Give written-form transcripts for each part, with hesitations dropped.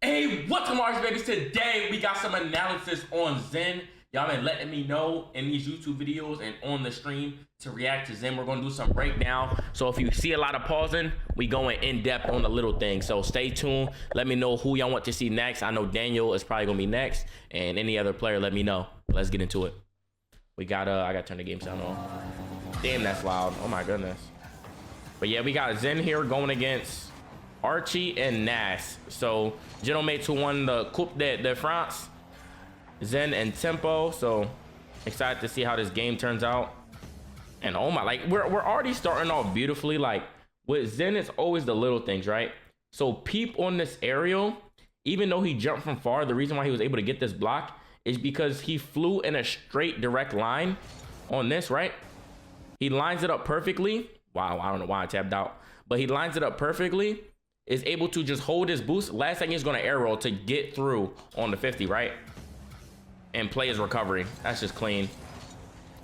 Hey, what's up, Mars babies? Today we got some analysis on Zen. Y'all been letting me know in these YouTube videos and on the stream to react to Zen. We're gonna do some breakdown. So if you see a lot of pausing, we going in depth on the little things. So stay tuned. Let me know who y'all want to see next. I know Daniel is probably gonna be next, and any other player, let me know. Let's get into it. We got I gotta turn the game sound on. Damn, that's loud. Oh my goodness. But yeah, we got Zen here going against Archie and Nas. So Genomates who won the Coupe de France, Zen and Tempo. So excited to see how this game turns out. And oh my, like we're already starting off beautifully. Like with Zen, it's always the little things, right? So peep on this aerial. Even though he jumped from far, the reason why he was able to get this block is because he flew in a straight direct line on this, right? He lines it up perfectly. Wow, I don't know why I tapped out, but he lines it up perfectly, is able to just hold his boost. Last thing he's gonna air roll to get through on the 50, right? And play his recovery. That's just clean.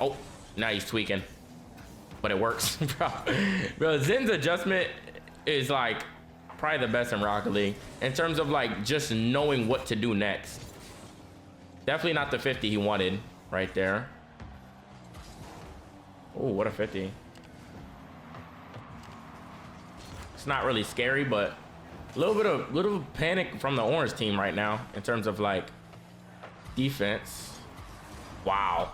Oh, now he's tweaking, but it works. Bro, Zen's adjustment is like probably the best in Rocket League in terms of like just knowing what to do next. Definitely not the 50 he wanted right there. Oh, what a 50. It's not really scary, but a little panic from the orange team right now in terms of like defense. Wow,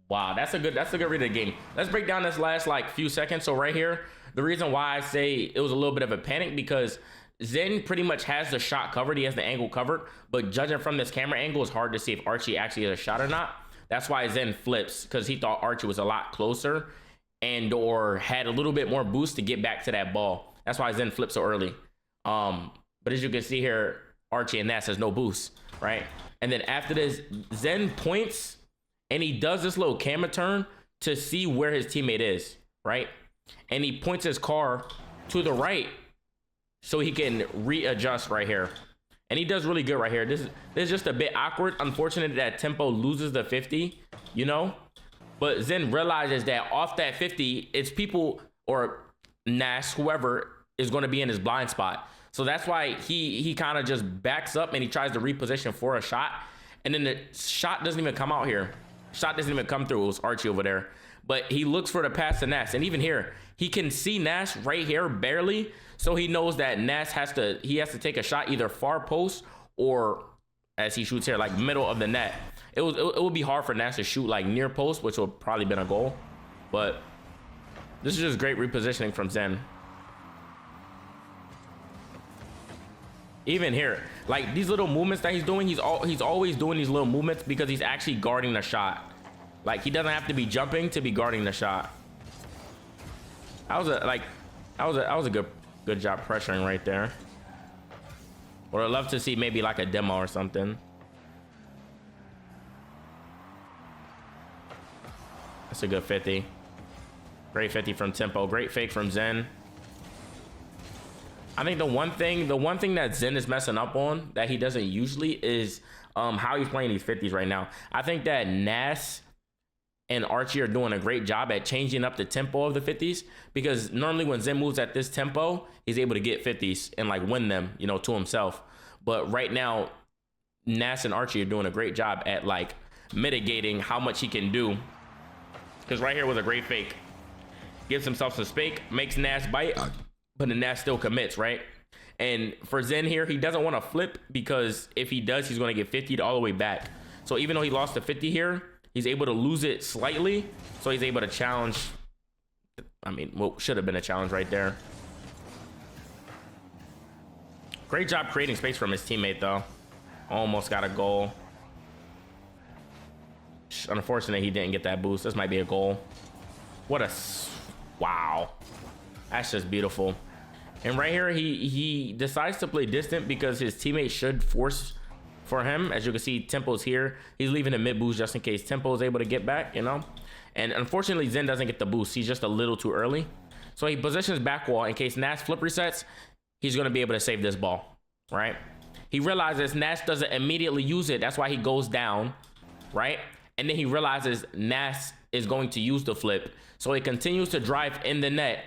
that's a good read of the game. Let's break down this last like few seconds. So right here, the reason why I say it was a little bit of a panic, because Zen pretty much has the shot covered. He has the angle covered, but judging from this camera angle, it's hard to see if Archie actually has a shot or not. That's why Zen flips, because he thought Archie was a lot closer and or had a little bit more boost to get back to that ball. That's why Zen flipped so early. But as you can see here, Archie and Nas has no boost, right? And then after this, Zen points and he does this little camera turn to see where his teammate is, right? And he points his car to the right so he can readjust right here. And he does really good right here. This is just a bit awkward. Unfortunate that Tempo loses the 50, you know? But Zen realizes that off that 50, it's people or Nas, whoever, is going to be in his blind spot. So that's why he kind of just backs up and he tries to reposition for a shot. And then the shot doesn't even come out here. Shot doesn't even come through. It was Archie over there. But he looks for the pass to Nas. And even here, he can see Nas right here barely. So he knows that Nas has to take a shot either far post or, as he shoots here, like middle of the net. It would be hard for Nas to shoot like near post, which would probably been a goal. But this is just great repositioning from Zen. Even here, like these little movements that he's doing, he's always doing these little movements because he's actually guarding the shot. Like he doesn't have to be jumping to be guarding the shot. That was a good job pressuring right there. Or I'd love to see maybe like a demo or something. That's a good 50. Great 50 from Tempo. Great fake from Zen. I think the one thing that Zen is messing up on that he doesn't usually is how he's playing these 50s right now. I think that Nas and Archie are doing a great job at changing up the tempo of the 50s, because normally when Zen moves at this tempo, he's able to get 50s and like win them, you know, to himself. But right now, Nas and Archie are doing a great job at like mitigating how much he can do. Because right here was a great fake. Gives himself some space, makes Nas bite, but the Nas still commits, right? And for Zen here, he doesn't want to flip, because if he does, he's going to get 50'd all the way back. So even though he lost the 50 here, he's able to lose it slightly. So he's able to challenge. I mean, what should have been a challenge right there. Great job creating space from his teammate, though. Almost got a goal. Unfortunate he didn't get that boost. This might be a goal. What a... Wow. That's just beautiful. And right here, he decides to play distant because his teammate should force for him. As you can see, Tempo's here. He's leaving a mid boost just in case Tempo is able to get back, you know? And unfortunately, Zen doesn't get the boost. He's just a little too early. So he positions back wall in case Nas flip resets. He's going to be able to save this ball, right? He realizes Nas doesn't immediately use it. That's why he goes down, right? And then he realizes Nas is going to use the flip. So he continues to drive in the net,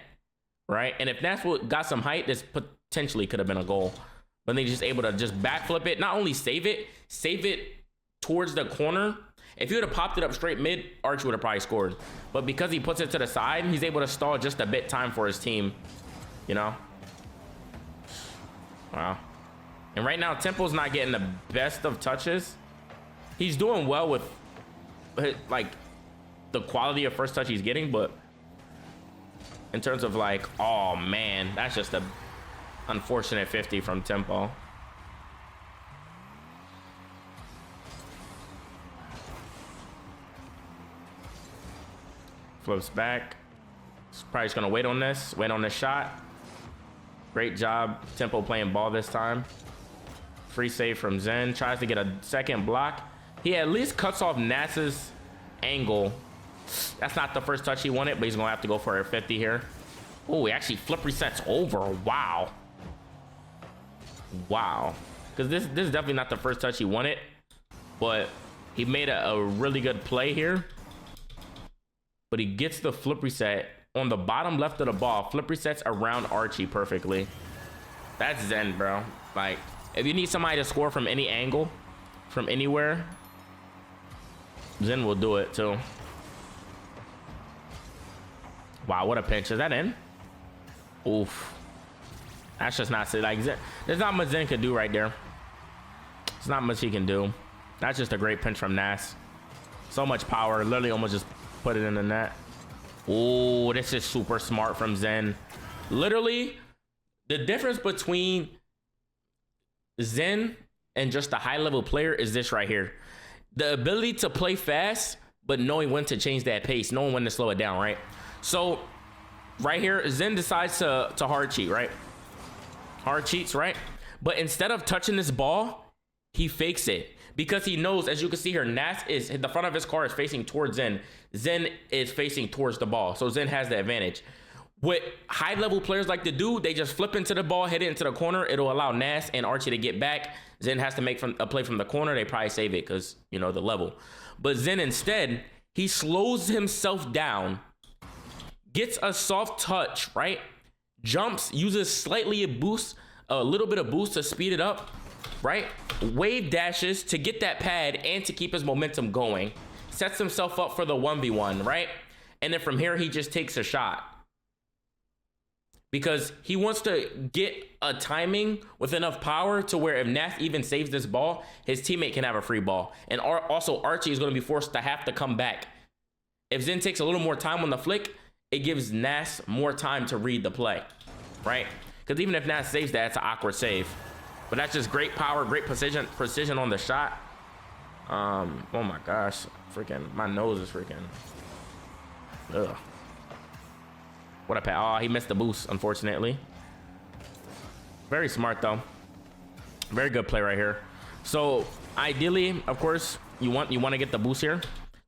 right? And if Nas got some height, this potentially could have been a goal. but then he's just able to just backflip it. Not only save it towards the corner. If he would have popped it up straight mid, Archie would have probably scored. But because he puts it to the side, he's able to stall just a bit time for his team, you know? Wow. And right now, Tempo's not getting the best of touches. He's doing well with, like, the quality of first touch he's getting, but in terms of, like, oh, man, that's just a unfortunate 50 from Tempo. Flips back. He's probably just gonna wait on this shot. Great job, Tempo playing ball this time. Free save from Zen. Tries to get a second block. He at least cuts off Nass's angle. That's not the first touch he wanted, but he's gonna have to go for a 50 here. Oh, he actually flip resets over. Wow. Wow. Because this is definitely not the first touch he wanted, but he made a really good play here. But he gets the flip reset on the bottom left of the ball. Flip resets around Archie perfectly. That's Zen, bro. Like, if you need somebody to score from any angle, from anywhere, Zen will do it too. Wow, what a pinch. Is that in? Oof. That's just not like Zen. There's not much Zen can do right there. There's not much he can do. That's just a great pinch from Nass. So much power. Literally almost just put it in the net. Oh, this is super smart from Zen. Literally, the difference between Zen and just a high-level player is this right here. The ability to play fast, but knowing when to change that pace, knowing when to slow it down, right? So, right here, Zen decides to hard cheat, right? Hard cheats, right? But instead of touching this ball, he fakes it. Because he knows, as you can see here, Nass is, the front of his car is facing towards Zen. Zen is facing towards the ball. So Zen has the advantage. What high-level players like to do, they just flip into the ball, hit it into the corner. It'll allow Nass and Archie to get back. Zen has to make a play from the corner. They probably save it because, you know, the level. But Zen instead, he slows himself down, gets a soft touch, right? Jumps, uses slightly a little bit of boost to speed it up, right? Wave dashes to get that pad and to keep his momentum going. Sets himself up for the 1v1, right? And then from here, he just takes a shot. Because he wants to get a timing with enough power to where if Nass even saves this ball, his teammate can have a free ball. And also, Archie is going to be forced to have to come back. If Zen takes a little more time on the flick, it gives Nass more time to read the play, right? Because even if Nass saves that, it's an awkward save. But that's just great power, great precision on the shot. Oh my gosh, freaking, my nose is freaking. Ugh. What a pass. Oh, he missed the boost, unfortunately. Very smart though. Very good play right here. So ideally, of course, you want to get the boost here.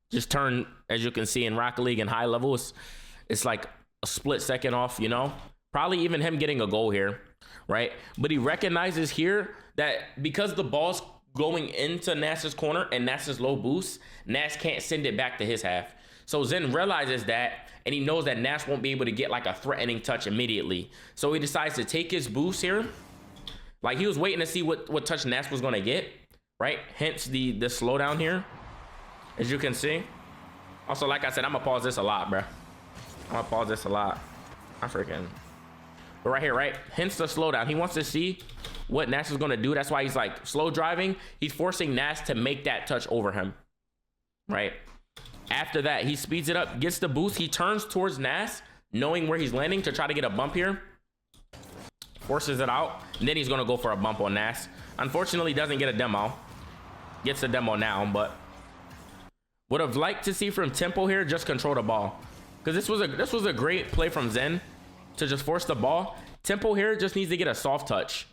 Just turn, as you can see in Rocket League and high level, it's like a split second off, you know? Probably even him getting a goal here, right? But he recognizes here that because the ball's going into Nass's corner and Nass's low boost, Nass can't send it back to his half. So Zen realizes that, and he knows that Nass won't be able to get like a threatening touch immediately. So he decides to take his boost here. Like he was waiting to see what touch Nass was going to get, right? Hence the slowdown here, as you can see. Also, like I said, I'm going to pause this a lot, bro. I'm going to pause this a lot. I freaking... But right here, right? Hence the slowdown. He wants to see what Nass is going to do. That's why he's like slow driving. He's forcing Nass to make that touch over him, right? After that, he speeds it up, gets the boost. He turns towards Nass, knowing where he's landing to try to get a bump here. Forces it out, and then he's going to go for a bump on Nass. Unfortunately, doesn't get a demo. Gets the demo now, but would have liked to see from Tempo here just control the ball. Because this was a great play from Zen to just force the ball. Tempo here just needs to get a soft touch.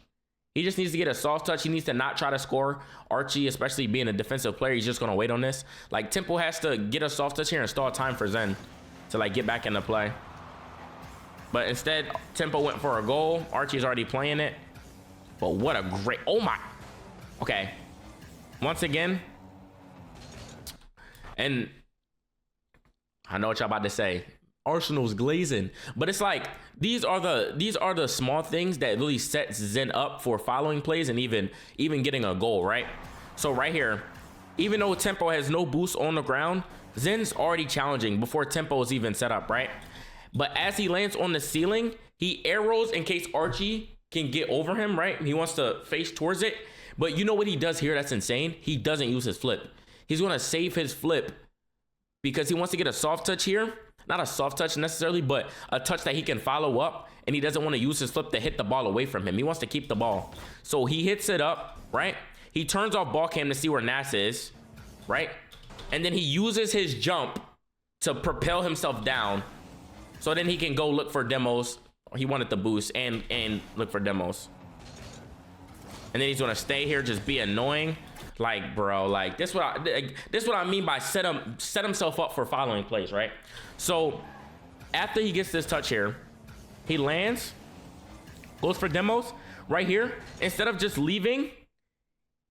He just needs to get a soft touch. He needs to not try to score. Archie, especially being a defensive player, he's just going to wait on this. Like, Tempo has to get a soft touch here and stall time for Zen to, like, get back into play. But instead, Tempo went for a goal. Archie's already playing it. But what a great... Oh, my... Okay. Once again. And I know what y'all about to say. Arsenal's glazing. But it's like these are the small things that really sets Zen up for following plays and even getting a goal, right? So right here, even though Tempo has no boost on the ground, Zen's already challenging before Tempo is even set up, right? But as he lands on the ceiling, he arrows in case Archie can get over him, right? He wants to face towards it. But you know what he does here that's insane? He doesn't use his flip. He's going to save his flip because he wants to get a soft touch here. Not a soft touch necessarily, but a touch that he can follow up, and he doesn't want to use his flip to hit the ball away from him. He wants to keep the ball. So he hits it up, right? He turns off ball cam to see where Nas is, right? And then he uses his jump to propel himself down. So then he can go look for demos. He wanted the boost and look for demos. And then he's gonna stay here, just be annoying. Like, bro, like this what I mean by set himself up for following plays, right? So after he gets this touch here, he lands, goes for demos right here. Instead of just leaving,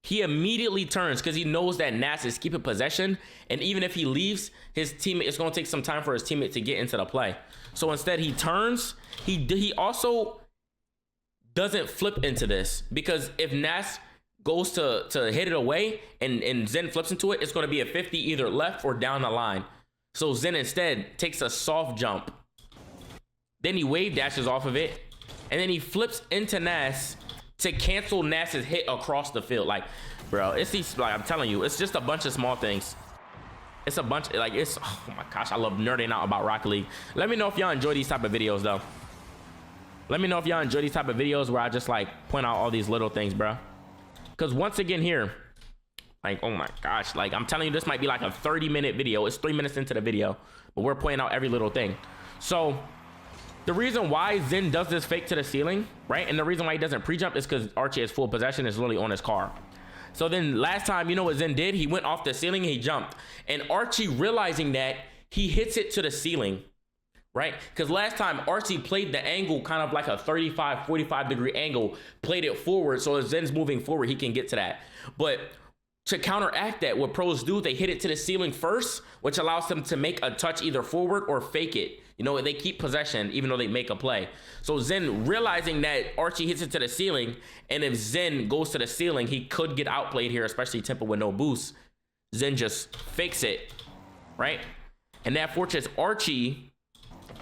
he immediately turns because he knows that Nas is keeping possession. And even if he leaves, his teammate, it's going to take some time for his teammate to get into the play. So instead he turns. He also doesn't flip into this because if Nas goes to hit it away and Zen flips into it, it's going to be a 50 either left or down the line. So Zen instead takes a soft jump. Then he wave dashes off of it. And then he flips into Nas to cancel Nas's hit across the field. Like, bro, it's these, like, I'm telling you, it's just a bunch of small things. It's a bunch, like, it's, oh my gosh, I love nerding out about Rocket League. Let me know if y'all enjoy these type of videos, though. Let me know if y'all enjoy these type of videos where I just, like, point out all these little things, bro. Because once again here, like, oh my gosh, like, I'm telling you, this might be like a 30-minute video. It's 3 minutes into the video, but we're pointing out every little thing. So the reason why Zen does this fake to the ceiling, right? And the reason why he doesn't pre-jump is because Archie has full possession, is literally on his car. So then last time, you know what Zen did? He went off the ceiling and he jumped. And Archie, realizing that, he hits it to the ceiling, right? Because last time Archie played the angle kind of like a 35, 45 degree angle, played it forward. So as Zen's moving forward, he can get to that. But to counteract that, what pros do, they hit it to the ceiling first, which allows them to make a touch either forward or fake it. You know, they keep possession even though they make a play. So Zen, realizing that Archie hits it to the ceiling, and if Zen goes to the ceiling, he could get outplayed here, especially Tempo with no boost. Zen just fakes it, right? And that forces Archie.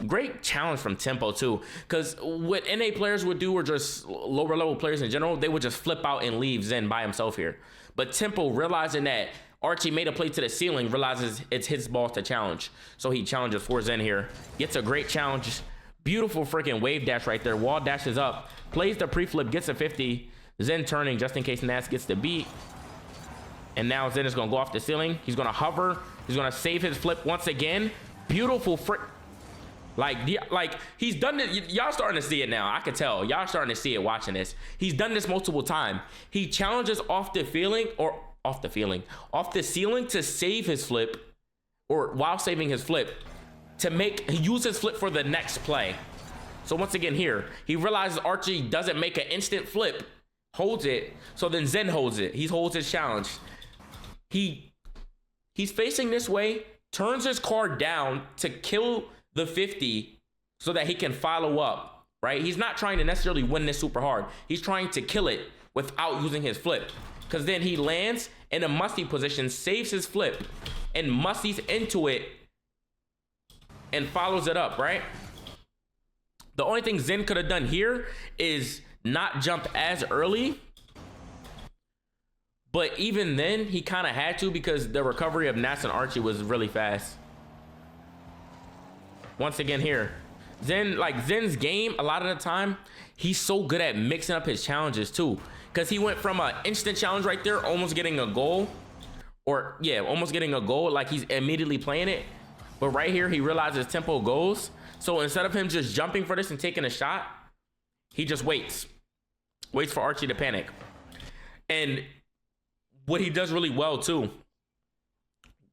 Great challenge from Tempo too, because what NA players would do, or just lower level players in general, they would just flip out and leave Zen by himself here. But Tempo, realizing that Archie made a play to the ceiling, realizes it's his ball to challenge. So he challenges for Zen here. Gets a great challenge. Beautiful freaking wave dash right there. Wall dashes up. Plays the pre-flip, gets a 50. Zen turning just in case Nas gets the beat. And now Zen is going to go off the ceiling. He's going to hover. He's going to save his flip once again. Beautiful frick. Like he's done it. Y'all starting to see it now. I can tell. Y'all starting to see it watching this. He's done this multiple times. He challenges off the ceiling to save his flip, or while saving his flip, he uses his flip for the next play. So once again here, he realizes Archie doesn't make an instant flip, holds it. So then Zen holds it. He holds his challenge. He's facing this way, turns his car down to kill the 50 so that he can follow up, right? He's not trying to necessarily win this super hard. He's trying to kill it without using his flip, because then he lands in a musty position, saves his flip, and musties into it and follows it up, right? The only thing Zen could have done here is not jump as early, but even then he kind of had to, because the recovery of Nas and Archie was really fast. Once again here, Zen's game, a lot of the time, he's so good at mixing up his challenges too. Because he went from an instant challenge right there, almost getting a goal. Almost getting a goal, like he's immediately playing it. But right here, he realizes Tempo goes. So instead of him just jumping for this and taking a shot, he just waits. Waits for Archie to panic. And what he does really well too,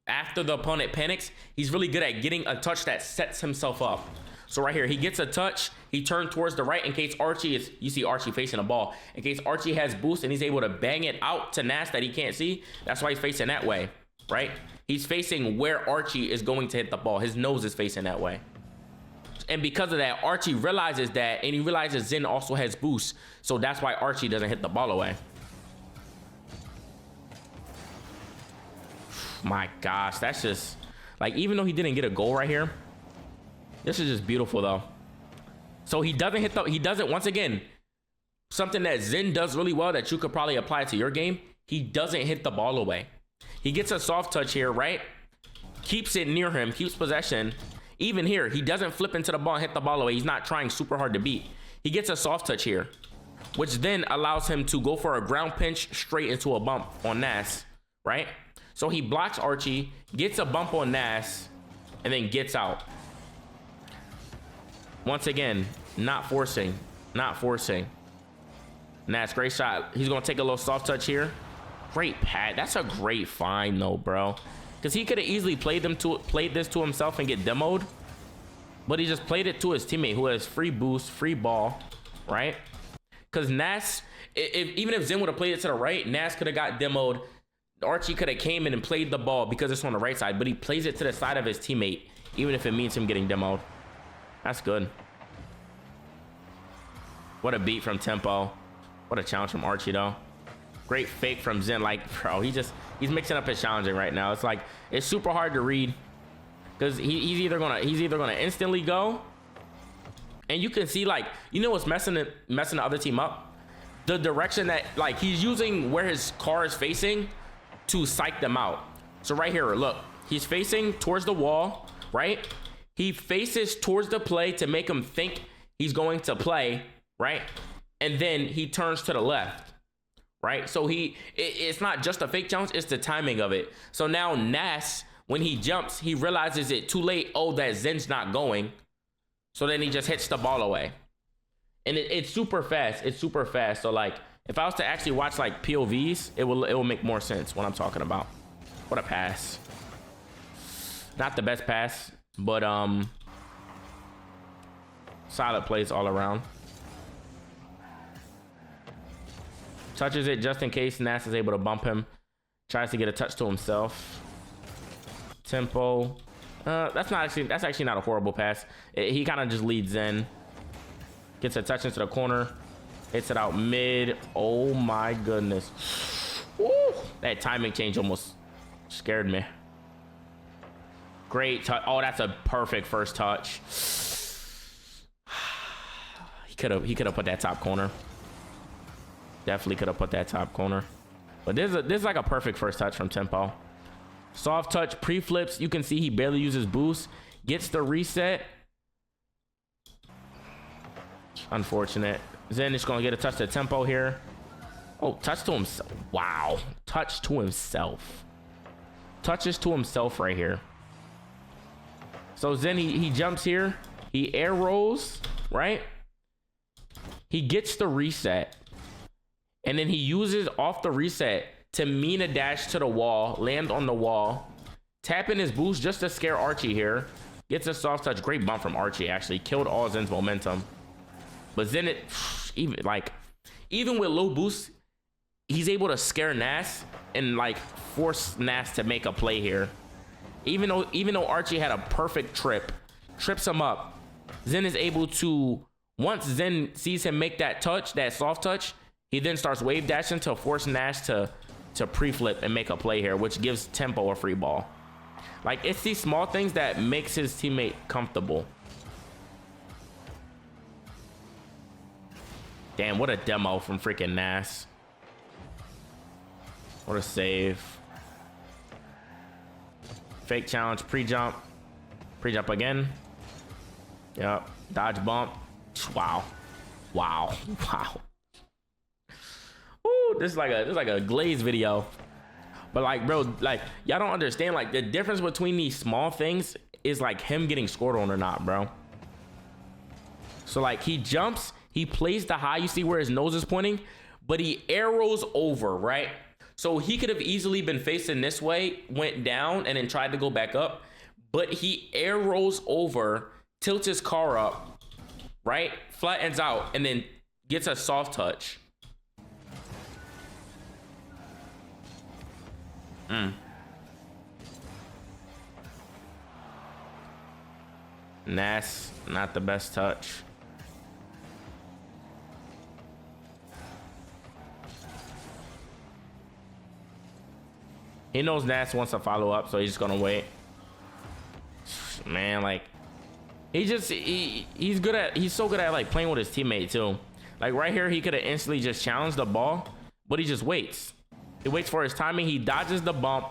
after the opponent panics, he's really good at getting a touch that sets himself up. So right here, he gets a touch. He turned towards the right in case Archie is, you see Archie facing the ball. In case Archie has boost and he's able to bang it out to Nas that he can't see. That's why he's facing that way, right? He's facing where Archie is going to hit the ball. His nose is facing that way. And because of that, Archie realizes that, and he realizes Zen also has boost. So that's why Archie doesn't hit the ball away. My gosh, that's just like, even though he didn't get a goal right here, this is just beautiful though. So he doesn't hit the, he doesn't, once again, something that Zen does really well that you could probably apply to your game. He doesn't hit the ball away. He gets a soft touch here, right? Keeps it near him, keeps possession. Even here, he doesn't flip into the ball and hit the ball away. He's not trying super hard to beat. He gets a soft touch here, which then allows him to go for a ground pinch straight into a bump on Nas, right? So he blocks Archie, gets a bump on Nas, and then gets out. Once again, not forcing, not forcing. Nas, great shot. He's gonna take a little soft touch here. Great pad. That's a great find though, bro. Because he could have easily played this to himself and get demoed, but he just played it to his teammate who has free boost, free ball, right? Because Nas, even if Zen would have played it to the right, Nas could have got demoed. Archie could have came in and played the ball because it's on the right side, but he plays it to the side of his teammate, even if it means him getting demoed. That's good. What a beat from Tempo. What a challenge from Archie though. Great fake from Zen. Like, bro, he's mixing up his challenging right now. It's like, it's super hard to read because he's either gonna instantly go, and you can see, like, you know what's messing the other team up? The direction that, like, he's using where his car is facing to psych them out. So right here, look, he's facing towards the wall, right? He faces towards the play to make him think he's going to play, right? And then he turns to the left. Right, so it's not just a fake challenge, it's the timing of it. So now Nas, when he jumps, he realizes it too late. Oh, that Zen's not going. So then he just hits the ball away. And it's super fast. It's super fast. So like, if I was to actually watch like POVs, it will make more sense what I'm talking about. What a pass. Not the best pass, but solid plays all around. Touches it just in case Nas is able to bump him. Tries to get a touch to himself. Tempo. That's actually not a horrible pass. He kind of just leads in. Gets a touch into the corner. Hits it out mid. Oh my goodness. Woo! That timing change almost scared me. Great touch. Oh, that's a perfect first touch. He could have put that top corner. Definitely could have put that top corner. But this is like a perfect first touch from Tempo. Soft touch, pre-flips. You can see he barely uses boost. Gets the reset. Unfortunate. Zen is going to get a touch to Tempo here. Oh, touch to himself. Wow. Touch to himself. Touches to himself right here. So Zen, he jumps here. He air rolls, right? He gets the reset. And then he uses off the reset to mean a dash to the wall, land on the wall, tap in his boost just to scare Archie here. Gets a soft touch. Great bump from Archie, actually. Killed all Zen's momentum. But Zen, even with low boost, he's able to scare Nas and like force Nas to make a play here. Even though Archie had a perfect trips him up, Zen is able to, once Zen sees him make that touch, that soft touch, he then starts wave dashing to force Nash to pre-flip and make a play here, which gives Tempo a free ball. Like, it's these small things that makes his teammate comfortable. Damn, what a demo from freaking Nas. What a save. Fake challenge, pre-jump. Pre-jump again. Yep. Dodge bump. Wow. Wow. Wow. Ooh, this is like a Glaze video. But like, bro, like, y'all don't understand, like, the difference between these small things is like him getting scored on or not, bro. So like, he jumps, he plays the high, you see where his nose is pointing, but he arrows over, right? So he could have easily been facing this way, went down, and then tried to go back up, but he arrows over, tilts his car up, right? Flattens out, and then gets a soft touch. Nas, not the best touch. He knows Nas wants to follow up, so he's just gonna wait. Man, like he's so good at like playing with his teammate too. Like right here, he could have instantly just challenged the ball, but he just waits. He waits for his timing. He dodges the bump.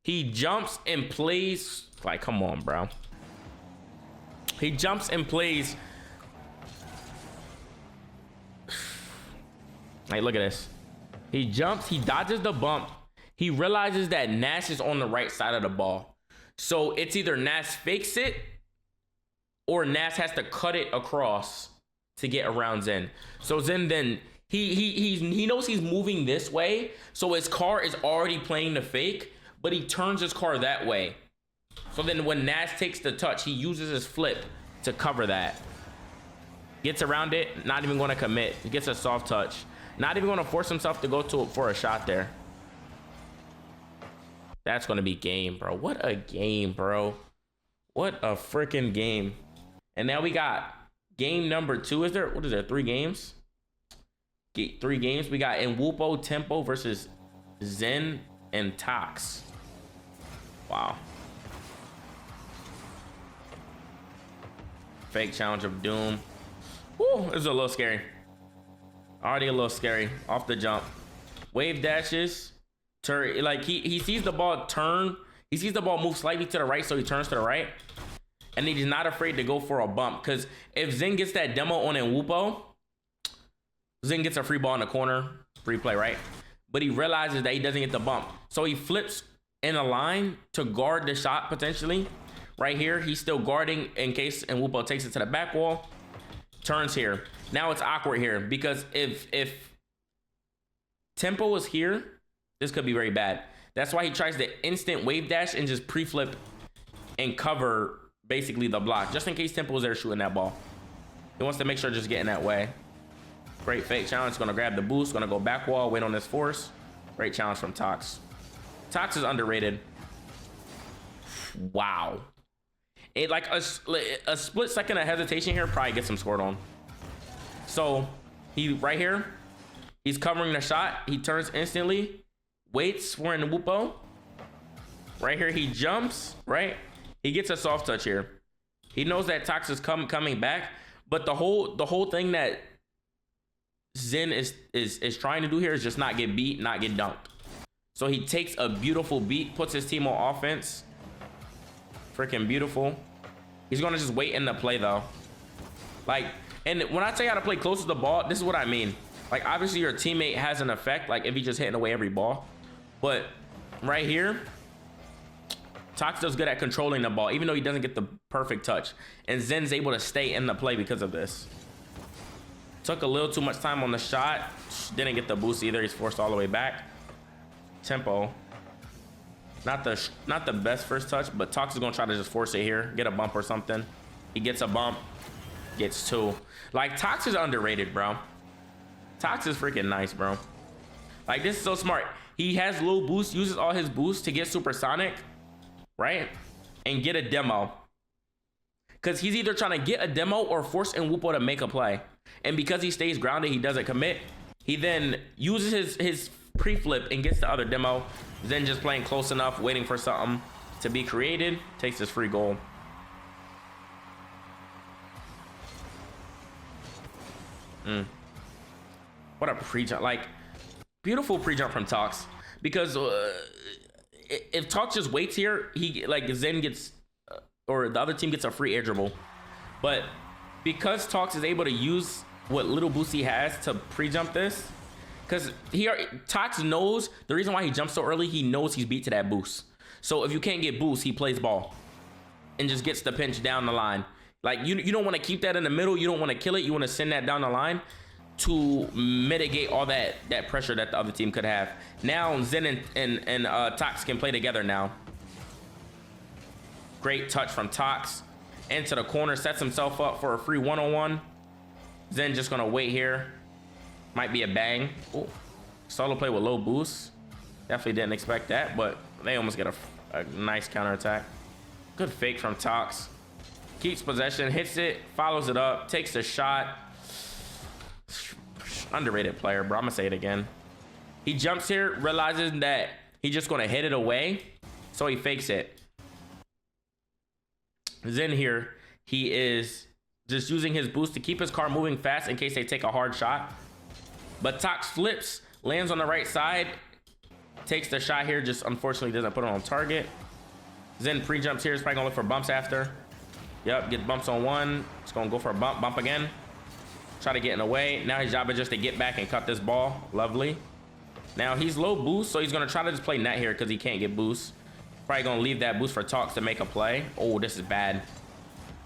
He jumps and plays. Like, come on, bro. He jumps and plays. Like, look at this. He jumps. He dodges the bump. He realizes that Nash is on the right side of the ball. So it's either Nash fakes it or Nash has to cut it across to get around Zen. So Zen then he knows he's moving this way, so his car is already playing the fake, but he turns his car that way. So then when Nash takes the touch, he uses his flip to cover that. Gets around it, not even going to commit. He gets a soft touch. Not even going to force himself to go for a shot there. That's going to be game, bro. What a game, bro. What a freaking game. And now we got game number 2. What is there, 3 games? 3 games. We got Nwupo Tempo versus Zen and Tox. Wow. Fake challenge of doom. Woo, this is a little scary. Already a little scary off the jump. Wave dashes. Turn, like he sees the ball turn. He sees the ball move slightly to the right, so he turns to the right. And he's not afraid to go for a bump. Because if Zen gets that demo on Nwupo, Zen gets a free ball in the corner. Free play, right? But he realizes that he doesn't get the bump. So he flips in a line to guard the shot potentially. Right here, he's still guarding in case Nwupo takes it to the back wall. Turns here. Now it's awkward here because if Tempo was here, this could be very bad. That's why he tries the instant wave dash and just pre-flip and cover basically the block, just in case Tempo is there shooting that ball. He wants to make sure just getting that way. Great fake challenge. Gonna grab the boost. Gonna go back wall. Wait on this force. Great challenge from Tox. Tox is underrated. Wow. It like a split second of hesitation here probably gets him scored on. So he right here, he's covering the shot. He turns instantly, waits for Nwupo. Right here, he jumps. Right, he gets a soft touch here. He knows that Tox is coming back, but the whole thing that Zen is trying to do here is just not get beat, not get dunked. So he takes a beautiful beat, puts his team on offense. Freaking beautiful. He's gonna just wait in the play though. Like, and when I tell you how to play close to the ball, this is what I mean. Like, obviously your teammate has an effect, like if he's just hitting away every ball. But right here, Tox does good at controlling the ball, even though he doesn't get the perfect touch. And Zen's able to stay in the play because of this. Took a little too much time on the shot. Didn't get the boost either. He's forced all the way back. Tempo. Not the best first touch, but Tox is gonna try to just force it here, get a bump or something. He gets a bump, gets 2. Like, Tox is underrated, bro. Tox is freaking nice, bro. Like, this is so smart. He has low boost, uses all his boosts to get supersonic, right? And get a demo. Because he's either trying to get a demo or force Nwupo to make a play. And because he stays grounded, he doesn't commit. He then uses his pre-flip and gets the other demo. Then just playing close enough, waiting for something to be created, takes his free goal. What a pre-jump, like, beautiful pre-jump from Tox. Because if Tox just waits here, he, like, Zen gets, or the other team gets a free air dribble. But because Tox is able to use what little boost he has to pre-jump this, because Tox knows the reason why he jumps so early, he knows he's beat to that boost. So if you can't get boost, he plays ball and just gets the pinch down the line. Like, you don't want to keep that in the middle. You don't want to kill it. You want to send that down the line to mitigate all that pressure that the other team could have. Now Zen and Tox can play together now. Great touch from Tox. Into the corner, sets himself up for a free one-on-one. Zen just gonna wait here. Might be a bang. Ooh. Solo play with low boost. Definitely didn't expect that, but they almost get a nice counterattack. Good fake from Tox. keeps possession, hits it, follows it up, takes the shot. Underrated player, bro. I'm gonna say it again. He jumps here, realizes that he's just gonna hit it away, so he fakes it. Zen here, he is just using his boost to keep his car moving fast in case they take a hard shot. But Tox flips, lands on the right side, takes the shot here, just unfortunately doesn't put it on target. Zen pre-jumps here, is probably gonna look for bumps after. Yep, get bumps on one. It's gonna go for a bump again. Try to get in the way. Now his job is just to get back and cut this ball. Lovely. Now he's low boost, so he's gonna try to just play net here because he can't get boost. Probably gonna leave that boost for Tox to make a play. Oh, this is bad.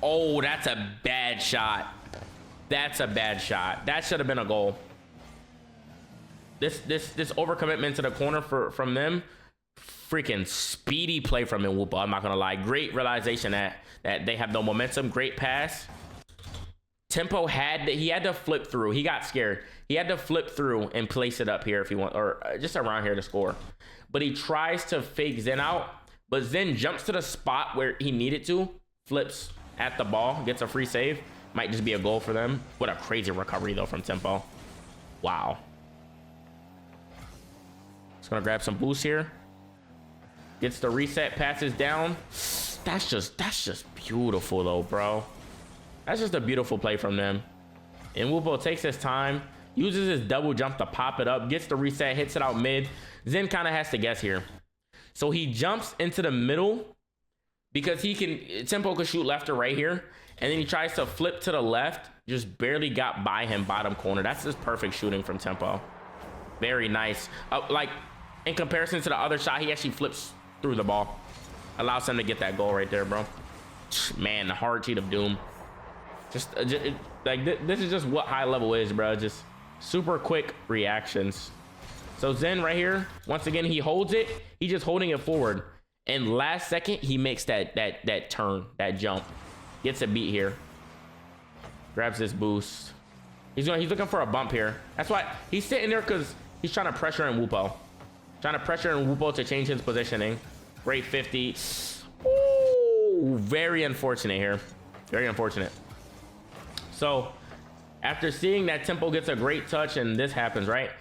Oh, that's a bad shot. That's a bad shot. That should have been a goal. This overcommitment to the corner from them. Freaking speedy play from Nwupa. I'm not gonna lie. Great realization that they have no momentum. Great pass. Tempo he had to flip through. He got scared. He had to flip through and place it up here if he want, or just around here to score. But he tries to fake Zen out, but Zen jumps to the spot where he needed to, flips at the ball, gets a free save. Might just be a goal for them. What a crazy recovery though from Tempo. Wow. Just gonna grab some boost here. Gets the reset, passes down. That's just beautiful though, bro. That's just a beautiful play from them. And Nwupa takes his time, uses his double jump to pop it up, gets the reset, hits it out mid. Zen kind of has to guess here. So he jumps into the middle because Tempo could shoot left or right here. And then he tries to flip to the left, just barely got by him bottom corner. That's just perfect shooting from Tempo. Very nice. Like in comparison to the other shot, he actually flips through the ball. Allows him to get that goal right there, bro. Man, the hard cheat of doom. Just like this is just what high level is, bro. Just super quick reactions. So Zen right here, once again, he holds it. He's just holding it forward. And last second, he makes that turn, that jump. Gets a beat here. Grabs this boost. He's looking for a bump here. That's why he's sitting there because he's trying to pressure Nwupa. Trying to pressure Nwupa to change his positioning. Great 50. Ooh, very unfortunate here. Very unfortunate. So after seeing that Tempo gets a great touch and this happens, right?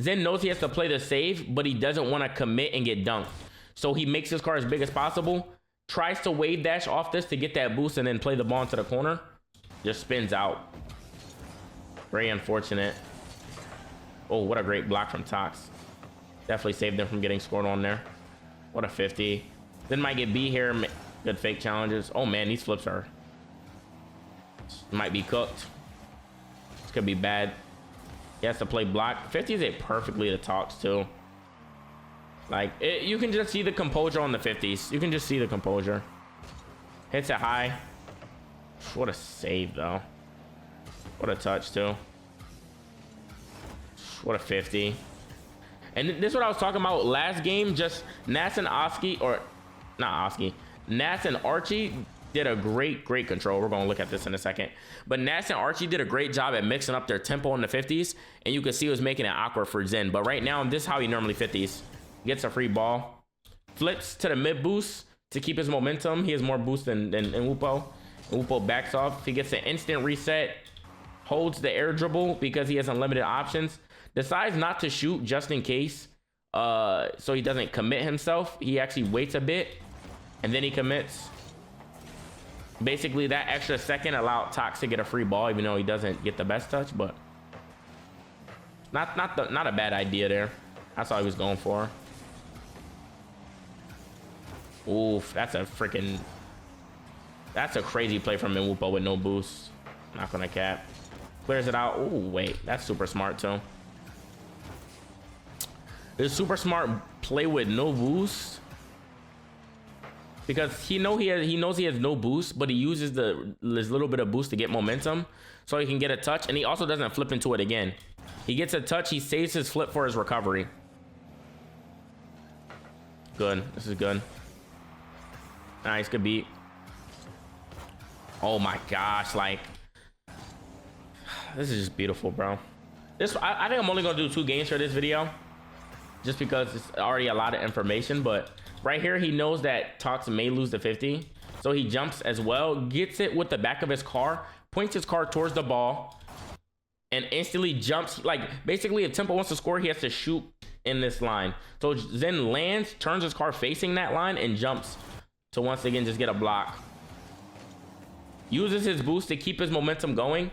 Zen knows he has to play the save, but he doesn't want to commit and get dunked. So he makes his car as big as possible, tries to wave dash off this to get that boost and then play the ball into the corner. Just spins out. Very unfortunate. Oh, what a great block from Tox. Definitely saved them from getting scored on there. What a 50. Then might get B here. Good fake challenges. Oh man, these flips might be cooked. This could be bad. He has to play block. 50s it perfectly to Tox too. Like you can just see the composure on the 50s. You can just see the composure. Hits it high. What a save though. What a touch too. What a 50. And this is what I was talking about last game. Just Nats and Oski, or not Oski, Nats and Archie did a great control. We're gonna look at this in a second. But Nats and Archie did a great job at mixing up their tempo in the 50s, and you can see it was making it awkward for Zen. But right now, this is how he normally 50s. Gets a free ball, flips to the mid boost to keep his momentum. He has more boost than Nwupa. Nwupa backs off. He gets an instant reset, holds the air dribble because he has unlimited options. Decides not to shoot just in case, so he doesn't commit himself. He actually waits a bit, and then he commits. Basically, that extra second allowed Tox to get a free ball, even though he doesn't get the best touch. But not a bad idea there. That's all he was going for. Oof, that's a crazy play from Nwupa with no boost. Not gonna cap. Clears it out. Oh wait, that's super smart too. It's super smart play with no boost because he knows he has no boost, but he uses this little bit of boost to get momentum so he can get a touch, and he also doesn't flip into it again. He gets a touch, he saves his flip for his recovery. Good. This is good. Nice, good beat. Oh my gosh, like this is just beautiful, bro. I think I'm only gonna do 2 games for this video just because it's already a lot of information, but Right here, he knows that Tox may lose the 50. So he jumps as well, gets it with the back of his car, points his car towards the ball, and instantly jumps. Like, basically, if Tempo wants to score, he has to shoot in this line. So Zen lands, turns his car facing that line, and jumps to once again just get a block. Uses his boost to keep his momentum going.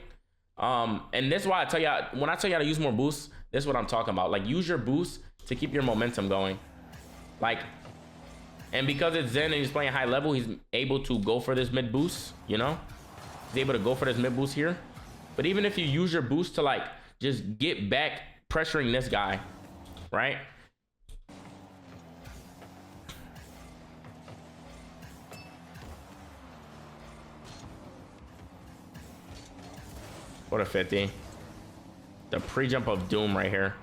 And this is why I tell y'all, when I tell y'all to use more boosts, this is what I'm talking about. Like, use your boost to keep your momentum going. Like, and because it's Zen and he's playing high level, he's able to go for this mid boost, you know? He's able to go for this mid boost here. But even if you use your boost to, like, just get back pressuring this guy, right? What a 50. The pre-jump of Doom right here.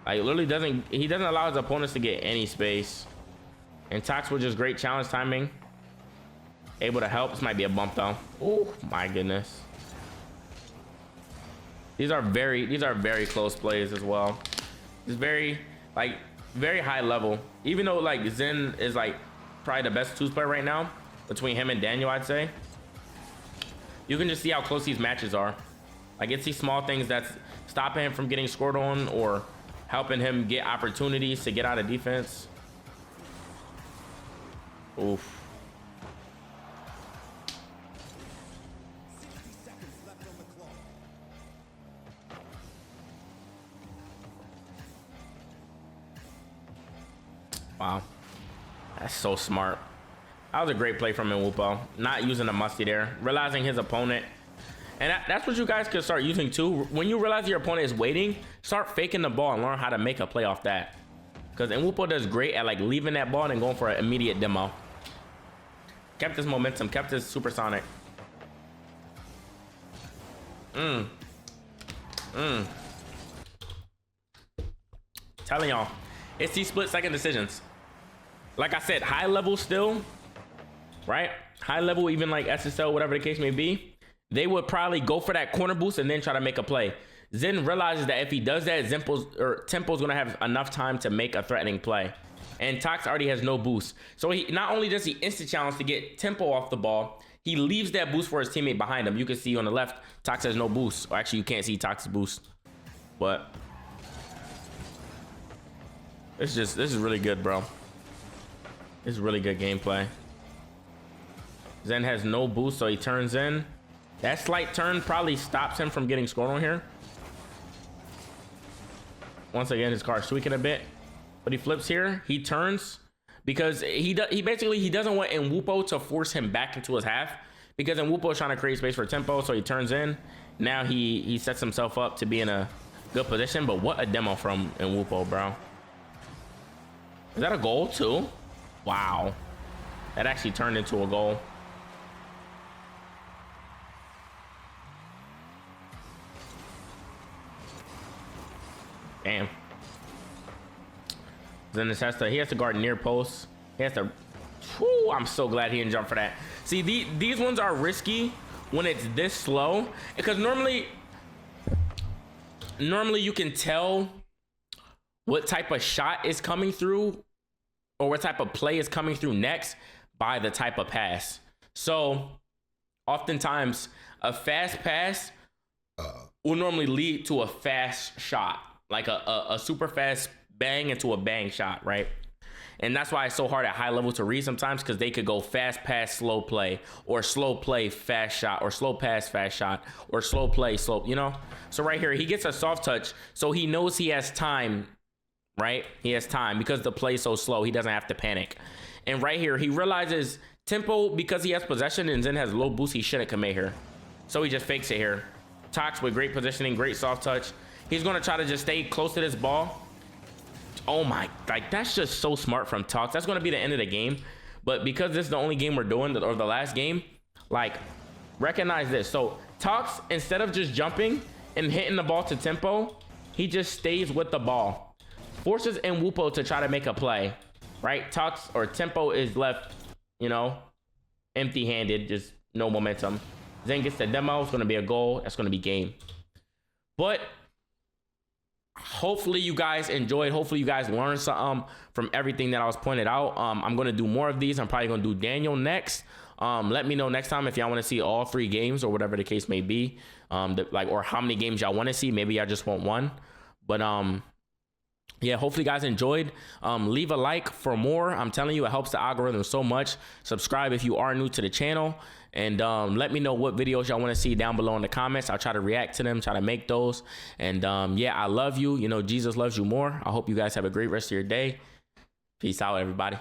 Like, literally he doesn't allow his opponents to get any space. And Tox with just great challenge timing. Able to help. This might be a bump though. Oh my goodness. These are very close plays as well. It's very high level. Even though like Zen is like probably the best twos player right now between him and Daniel, I'd say. You can just see how close these matches are. Like, it's these small things that's stopping him from getting scored on or helping him get opportunities to get out of defense. Oof. Wow. That's so smart. That was a great play from Nwupo. Not using a musty there. Realizing his opponent. And that's what you guys could start using too. When you realize your opponent is waiting, start faking the ball and learn how to make a play off that. Because Nwupo does great at like leaving that ball and going for an immediate demo. Kept his momentum, kept his supersonic. Telling y'all, it's these split second decisions. Like I said, high level still, right? High level, even like SSL, whatever the case may be, they would probably go for that corner boost and then try to make a play. Zen realizes that if he does that, Tempo's gonna have enough time to make a threatening play. And Tox already has no boost. So he not only does he instant challenge to get Tempo off the ball, he leaves that boost for his teammate behind him. You can see on the left, Tox has no boost. Or actually, you can't see Tox's boost. But this is really good, bro. This is really good gameplay. Zen has no boost, so he turns in. That slight turn probably stops him from getting scored on here. Once again, his car's tweaking a bit. But he flips here. He turns because he doesn't want Nwupo to force him back into his half, because Nwupo is trying to create space for Tempo, so he turns in. Now he sets himself up to be in a good position. But what a demo from Nwupo, bro. Is that a goal too? Wow. That actually turned into a goal. Damn. Then this he has to guard near post. He has to. Whew, I'm so glad he didn't jump for that. See, these ones are risky when it's this slow, because normally you can tell what type of shot is coming through or what type of play is coming through next by the type of pass. So oftentimes a fast pass will normally lead to a fast shot, like a super fast bang into a bang shot, right? And that's why it's so hard at high level to read sometimes, because they could go fast pass, slow play, or slow play, fast shot, or slow pass, fast shot, or slow play, slow, you know? So right here, he gets a soft touch, so he knows he has time, right? He has time because the play is so slow, he doesn't have to panic. And right here, he realizes Tempo, because he has possession and Zen has low boost, he shouldn't commit here. So he just fakes it here. Tox with great positioning, great soft touch. He's gonna try to just stay close to this ball. Oh my, like that's just so smart from Tox. That's gonna be the end of the game. But because this is the only game we're doing, or the last game, like, recognize this. So Tox, instead of just jumping and hitting the ball to Tempo, he just stays with the ball. Forces Nwupo to try to make a play, right? Tox or Tempo is left, you know, empty-handed, just no momentum. Zen gets the demo, it's gonna be a goal, that's gonna be game. But hopefully you guys enjoyed. Hopefully you guys learned something from everything that I was pointed out. I'm going to do more of these. I'm probably going to do Daniel next. Let me know next time if y'all want to see all 3 games or whatever the case may be. Or how many games y'all want to see. Maybe I just want 1. But yeah, hopefully you guys enjoyed. Leave a like for more. I'm telling you, it helps the algorithm so much. Subscribe if you are new to the channel. And let me know what videos y'all want to see down below in the comments. I'll try to react to them, try to make those. And yeah, I love you. You know, Jesus loves you more. I hope you guys have a great rest of your day. Peace out, everybody.